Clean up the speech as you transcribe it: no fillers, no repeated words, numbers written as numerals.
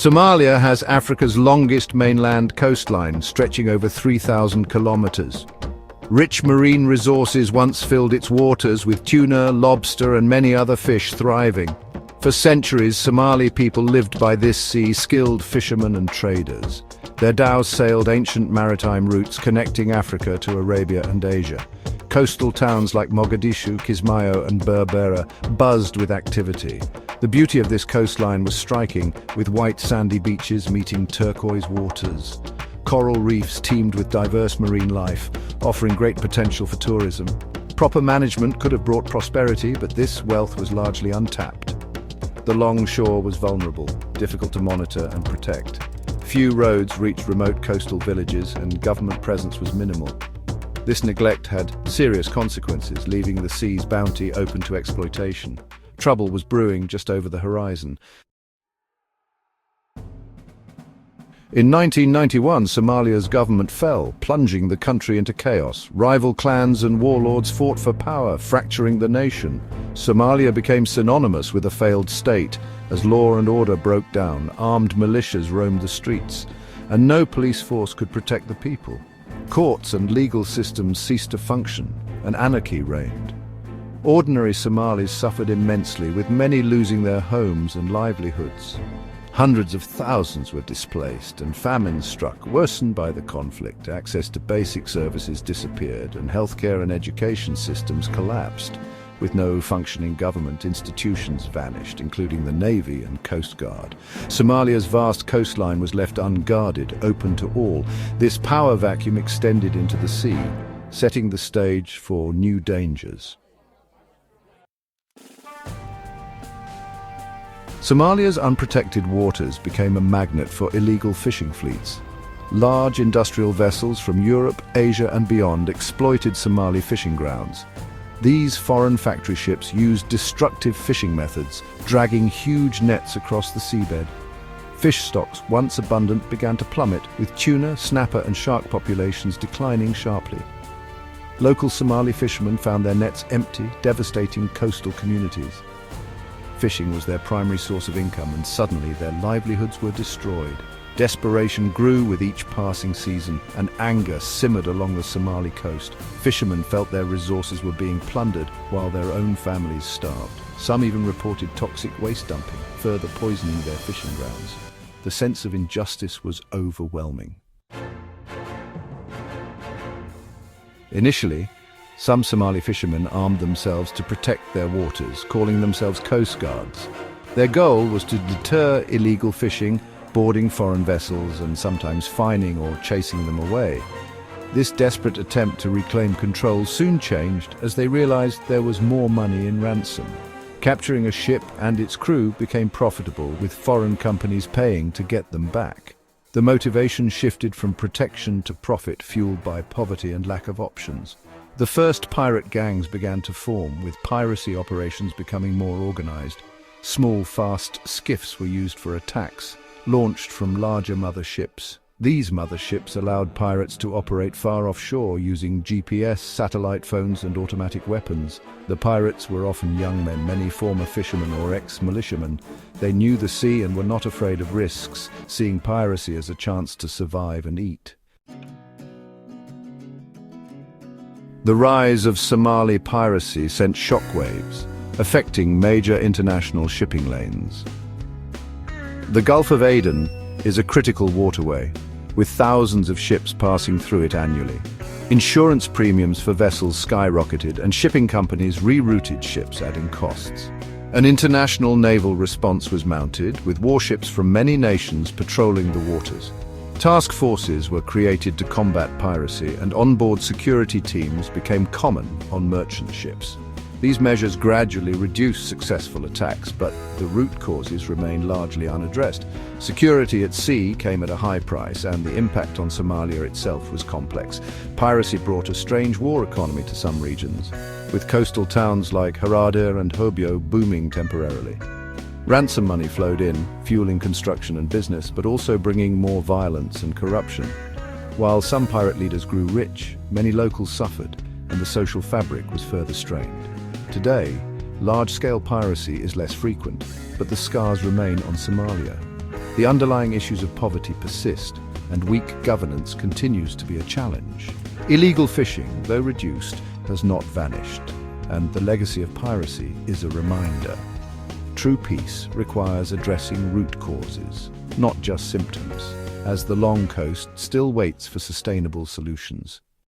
Somalia has Africa's longest mainland coastline, stretching over 3,000 kilometers. Rich marine resources once filled its waters with tuna, lobster, and many other fish thriving. For centuries, Somali people lived by this sea, skilled fishermen and traders. Their dhows sailed ancient maritime routes connecting Africa to Arabia and Asia. Coastal towns like Mogadishu, Kismayo, and Berbera buzzed with activity. The beauty of this coastline was striking, with white sandy beaches meeting turquoise waters. Coral reefs teemed with diverse marine life, offering great potential for tourism. Proper management could have brought prosperity, but this wealth was largely untapped. The long shore was vulnerable, difficult to monitor and protect. Few roads reached remote coastal villages, and government presence was minimal. This neglect had serious consequences, leaving the sea's bounty open to exploitation. Trouble was brewing just over the horizon. In 1991, Somalia's government fell, plunging the country into chaos. Rival clans and warlords fought for power, fracturing the nation. Somalia became synonymous with a failed state. As law and order broke down, armed militias roamed the streets, and no police force could protect the people. Courts and legal systems ceased to function, and anarchy reigned. Ordinary Somalis suffered immensely, with many losing their homes and livelihoods. Hundreds of thousands were displaced, and famine struck, worsened by the conflict. Access to basic services disappeared, and healthcare and education systems collapsed. With no functioning government, institutions vanished, including the Navy and Coast Guard. Somalia's vast coastline was left unguarded, open to all. This power vacuum extended into the sea, setting the stage for new dangers. Somalia's unprotected waters became a magnet for illegal fishing fleets. Large industrial vessels from Europe, Asia, and beyond exploited Somali fishing grounds. These foreign factory ships used destructive fishing methods, dragging huge nets across the seabed. Fish stocks, once abundant, began to plummet, with tuna, snapper, and shark populations declining sharply. Local Somali fishermen found their nets empty, devastating coastal communities. Fishing was their primary source of income, and suddenly their livelihoods were destroyed. Desperation grew with each passing season, and anger simmered along the Somali coast. Fishermen felt their resources were being plundered while their own families starved. Some even reported toxic waste dumping, further poisoning their fishing grounds. The sense of injustice was overwhelming. Initially, some Somali fishermen armed themselves to protect their waters, calling themselves coast guards. Their goal was to deter illegal fishing, boarding foreign vessels, and sometimes fining or chasing them away. This desperate attempt to reclaim control soon changed as they realized there was more money in ransom. Capturing a ship and its crew became profitable, with foreign companies paying to get them back. The motivation shifted from protection to profit, fueled by poverty and lack of options. The first pirate gangs began to form, with piracy operations becoming more organized. Small, fast skiffs were used for attacks, launched from larger mother ships. These mother ships allowed pirates to operate far offshore using GPS, satellite phones, and automatic weapons. The pirates were often young men, many former fishermen or ex-militiamen. They knew the sea and were not afraid of risks, seeing piracy as a chance to survive and eat. The rise of Somali piracy sent shockwaves, affecting major international shipping lanes. The Gulf of Aden is a critical waterway, with thousands of ships passing through it annually. Insurance premiums for vessels skyrocketed, and shipping companies rerouted ships, adding costs. An international naval response was mounted, with warships from many nations patrolling the waters. Task forces were created to combat piracy, and onboard security teams became common on merchant ships. These measures gradually reduced successful attacks, but the root causes remained largely unaddressed. Security at sea came at a high price, and the impact on Somalia itself was complex. Piracy brought a strange war economy to some regions, with coastal towns like Harada and Hobyo booming temporarily. Ransom money flowed in, fueling construction and business, but also bringing more violence and corruption. While some pirate leaders grew rich, many locals suffered, and the social fabric was further strained. Today, large-scale piracy is less frequent, but the scars remain on Somalia. The underlying issues of poverty persist, and weak governance continues to be a challenge. Illegal fishing, though reduced, has not vanished, and the legacy of piracy is a reminder. True peace requires addressing root causes, not just symptoms, as the long coast still waits for sustainable solutions.